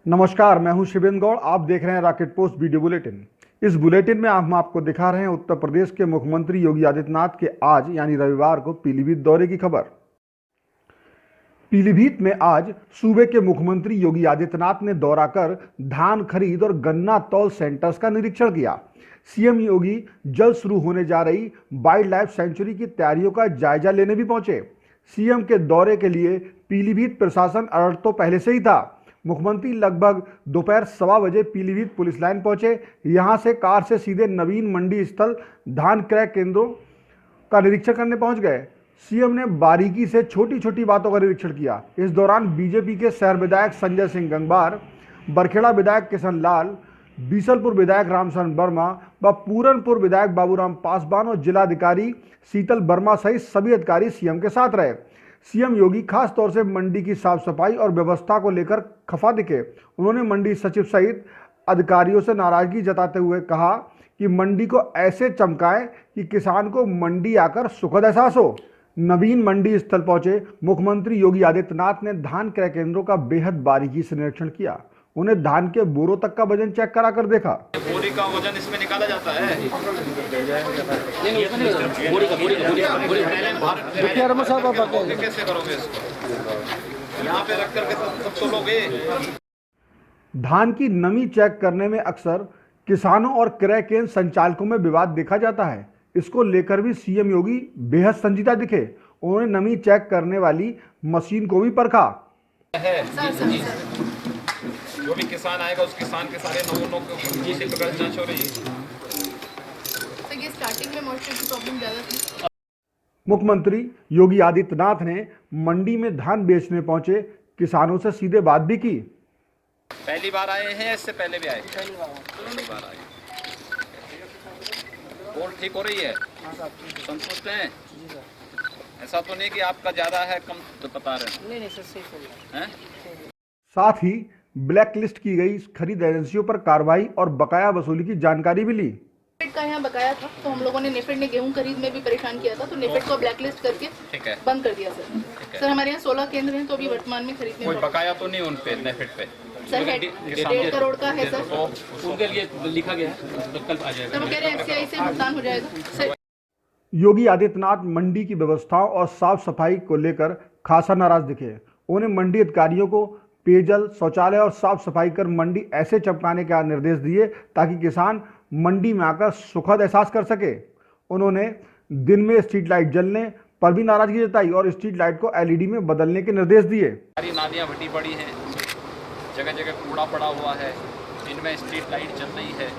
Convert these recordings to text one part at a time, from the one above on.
नमस्कार, मैं हूं शिवेंद्र गौड़। आप देख रहे हैं रॉकेट पोस्ट वीडियो बुलेटिन। इस बुलेटिन में हम आपको दिखा रहे हैं उत्तर प्रदेश के मुख्यमंत्री योगी आदित्यनाथ के आज यानी रविवार को पीलीभीत दौरे की खबर। पीलीभीत में आज सूबे के मुख्यमंत्री योगी आदित्यनाथ ने दौरा कर धान खरीद और गन्ना तौल सेंटर्स का निरीक्षण किया। सीएम योगी जल्द शुरू होने जा रही वाइल्ड लाइफ सेंचुरी की तैयारियों का जायजा लेने भी पहुंचे। सीएम के दौरे के लिए पीलीभीत प्रशासन अलर्ट तो पहले से ही था। मुख्यमंत्री लगभग दोपहर 1:15 बजे पीलीभीत पुलिस लाइन पहुंचे। यहां से कार से सीधे नवीन मंडी स्थल धान क्रय केंद्रों का निरीक्षण करने पहुंच गए। सीएम ने बारीकी से छोटी छोटी बातों का निरीक्षण किया। इस दौरान बीजेपी के शहर विधायक संजय सिंह गंगवार, बरखेड़ा विधायक किशन लाल, बीसलपुर विधायक रामशरण वर्मा व पूरनपुर विधायक बाबूराम पासवान और जिलाधिकारी शीतल वर्मा सहित सभी अधिकारी सीएम के साथ रहे। सीएम योगी खास तौर से मंडी की साफ सफाई और व्यवस्था को लेकर खफा दिखे। उन्होंने मंडी सचिव सहित अधिकारियों से नाराजगी जताते हुए कहा कि मंडी को ऐसे चमकाएं कि किसान को मंडी आकर सुखद एहसास हो। नवीन मंडी स्थल पहुंचे मुख्यमंत्री योगी आदित्यनाथ ने धान क्रय केंद्रों का बेहद बारीकी से निरीक्षण किया। उन्हें धान के बोरों तक का वजन चेक करा कर देखा। बोरी का वजन इसमें निकाला जाता है। कैसे करोगे इसको? यहाँ पे रख करके तब तो लोगे। धान की नमी चेक करने में अक्सर किसानों और क्रय केंद्र संचालकों में विवाद देखा जाता है। इसको लेकर भी सीएम योगी बेहद संजीदा दिखे। उन्होंने नमी चेक करने वाली मशीन को भी परखा। जो भी किसान आएगा उस किसान के सारे नमूनों को जांच हो रही है। तो ये स्टार्टिंग में मॉइस्चर की प्रॉब्लम ज़्यादा थी। मुख्यमंत्री योगी आदित्यनाथ ने मंडी में धान बेचने पहुंचे किसानों से सीधे बात भी की। पहली बार आए हैं, इससे पहले भी आए? पहली बार आए। बोल ठीक हो रही है? संतुष्ट हैं? ऐसा तो नहीं कि आपका ज्यादा है कम तो बता रहे हैं? नहीं सर, सही चल रहा है। साथ ही ब्लैक लिस्ट की गई खरीद एजेंसियों पर कार्रवाई और बकाया वसूली की जानकारी भी ली। नेफेड का यहाँ बकाया था तो हम लोगों ने नेफेड ने गेहूं खरीद में भी परेशान किया था, तो नेफेड को ब्लैक लिस्ट करके बंद कर दिया सर। सर हमारे यहाँ 16 केंद्र हैं, तो अभी वर्तमान में खरीद में कोई बकाया तो नहीं उन पे नेफेड पे? सर 1.5 करोड़ का है सर, उनके लिए लिखा गया है, कल आ जाएगा। तो वो कह रहे हैं एफसीआई से भुगतान हो जाएगा सर। योगी आदित्यनाथ मंडी की व्यवस्थाओं और साफ सफाई को लेकर खासा नाराज दिखे। उन्हें मंडी अधिकारियों को पेयजल, शौचालय और साफ सफाई कर मंडी ऐसे चमकाने का निर्देश दिए ताकि किसान मंडी में आकर सुखद एहसास कर सके। उन्होंने दिन में स्ट्रीट लाइट जलने पर भी नाराजगी जताई और स्ट्रीट लाइट को एलईडी में बदलने के निर्देश दिए। सारी नालियां भटी पड़ी हैं, जगह जगह कूड़ा पड़ा हुआ है, इनमें स्ट्रीट लाइट जल रही है।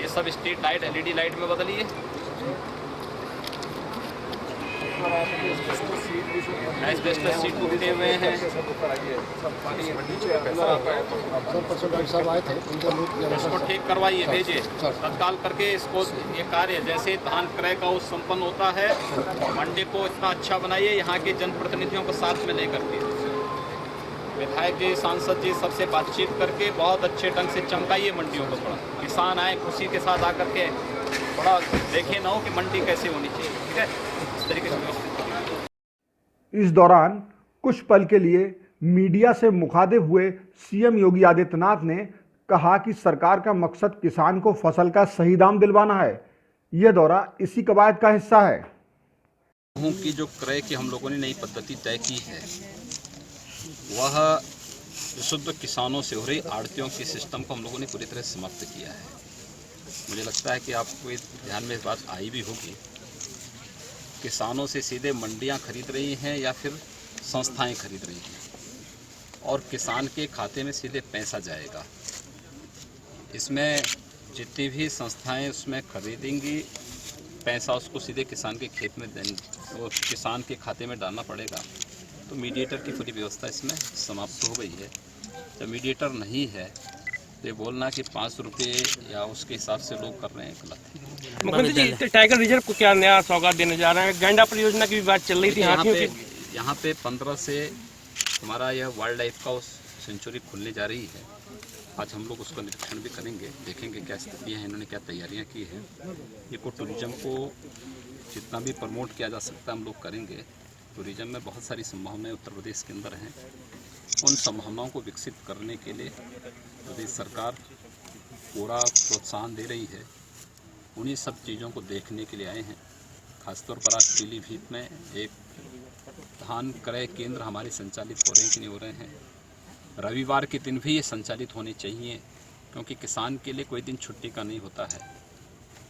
ये सब स्ट्रीट लाइट एलईडी लाइट में बदलिए। एस्बेस्टस सीट टूटे हुए हैं। इसको ठीक करवाइए, भेजिए तत्काल करके। इसको ये कार्य जैसे धान क्रय का उस संपन्न होता है, मंडी को इतना अच्छा बनाइए, यहाँ के जनप्रतिनिधियों को साथ में लेकर के, विधायक जी, सांसद जी, सबसे बातचीत करके बहुत अच्छे ढंग से चमकाइए मंडियों को। थोड़ा किसान आए खुशी के साथ आकर के, थोड़ा देखे ना हो कि मंडी कैसे होनी चाहिए। ठीक है, इस तरीके से। इस दौरान कुछ पल के लिए मीडिया से मुखातिब हुए सीएम योगी आदित्यनाथ ने कहा कि सरकार का मकसद किसान को फसल का सही दाम दिलवाना है। यह दौरा इसी कवायद का हिस्सा है। गेहूं की जो क्रय की हम लोगों ने नई पद्धति तय की है, वह शुद्ध किसानों से हो रही आड़तियों की सिस्टम को हम लोगों ने पूरी तरह समाप्त किया है। मुझे लगता है कि आपको ध्यान में इस बात आई भी होगी, किसानों से सीधे मंडियां खरीद रही हैं या फिर संस्थाएं खरीद रही हैं और किसान के खाते में सीधे पैसा जाएगा। इसमें जितनी भी संस्थाएं उसमें खरीदेंगी, पैसा उसको सीधे किसान के खेत में वो किसान के खाते में डालना पड़ेगा। तो मीडिएटर की पूरी व्यवस्था इसमें समाप्त हो गई है। जब मीडिएटर नहीं है तो ये बोलना कि 5 रुपये या उसके हिसाब से लोग कर रहे हैं, गलत है। मुख्यमंत्री जी, टाइगर रिजर्व को क्या नया सौगात देने जा रहे हैं? गैंडा परियोजना की भी बात चल रही थी। यहाँ पे 15 से हमारा यह वाइल्ड लाइफ का सेंचुरी खुलने जा रही है। आज हम लोग उसका निरीक्षण भी करेंगे, देखेंगे क्या स्थितियाँ हैं, इन्होंने क्या तैयारियाँ की हैं। इको टूरिज्म को जितना भी प्रमोट किया जा सकता है हम लोग करेंगे। टूरिज्म में बहुत सारी संभावनाएं उत्तर प्रदेश के अंदर हैं। उन संभावनाओं को विकसित करने के लिए प्रदेश सरकार पूरा प्रोत्साहन दे रही है। उन्हीं सब चीज़ों को देखने के लिए आए हैं। खासतौर पर आज पीलीभीत में एक धान क्रय केंद्र हमारे संचालित हो रहे हैं कि नहीं हो रहे हैं। रविवार के दिन भी ये संचालित होने चाहिए, क्योंकि किसान के लिए कोई दिन छुट्टी का नहीं होता है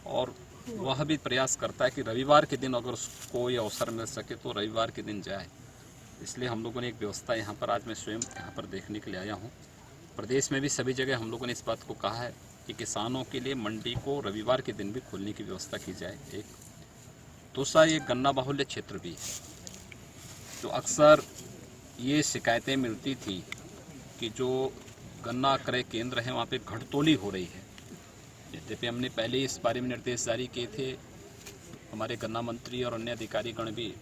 और वह भी प्रयास करता है कि रविवार के दिन अगर उसको ये अवसर मिल सके तो रविवार के दिन जाए। इसलिए हम लोगों ने एक व्यवस्था यहाँ पर आज मैं स्वयं यहाँ पर देखने के लिए आया हूँ। प्रदेश में भी सभी जगह हम लोगों ने इस बात को कहा है कि किसानों के लिए मंडी को रविवार के दिन भी खोलने की व्यवस्था की जाए। एक दूसरा, ये गन्ना बाहुल्य क्षेत्र भी है, तो अक्सर ये शिकायतें मिलती थी कि जो गन्ना क्रय केंद्र है वहाँ पे घटतोली हो रही है। यद्यपि हमने पहले इस बारे में निर्देश जारी किए थे, हमारे गन्ना मंत्री और अन्य अधिकारीगण भी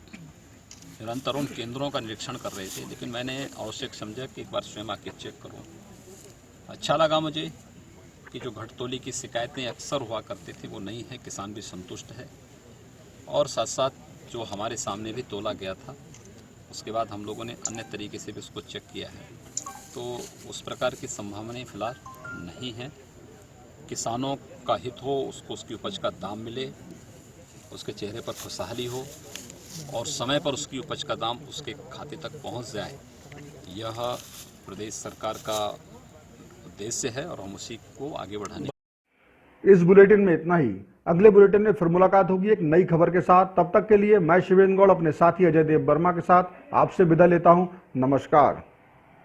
निरंतर उन केंद्रों का निरीक्षण कर रहे थे, लेकिन मैंने आवश्यक समझा कि एक बार स्वयं आके चेक करूं। अच्छा लगा मुझे कि जो घटतोली की शिकायतें अक्सर हुआ करती थी वो नहीं है, किसान भी संतुष्ट है और साथ साथ जो हमारे सामने भी तोला गया था उसके बाद हम लोगों ने अन्य तरीके से भी उसको चेक किया है, तो उस प्रकार की संभावनाएं फिलहाल नहीं हैं। किसानों का हित हो, उसको उसकी उपज का दाम मिले, उसके चेहरे पर खुशहाली हो और समय पर उसकी उपज का दाम उसके खाते तक पहुंच जाए, यह प्रदेश सरकार का उद्देश्य है और हम उसी को आगे बढ़ाने। इस बुलेटिन में इतना ही। अगले बुलेटिन में फिर मुलाकात होगी एक नई खबर के साथ। तब तक के लिए मैं शिवेंद्र गौड़ अपने साथी अजय देव वर्मा के साथ आपसे विदा लेता हूं। नमस्कार।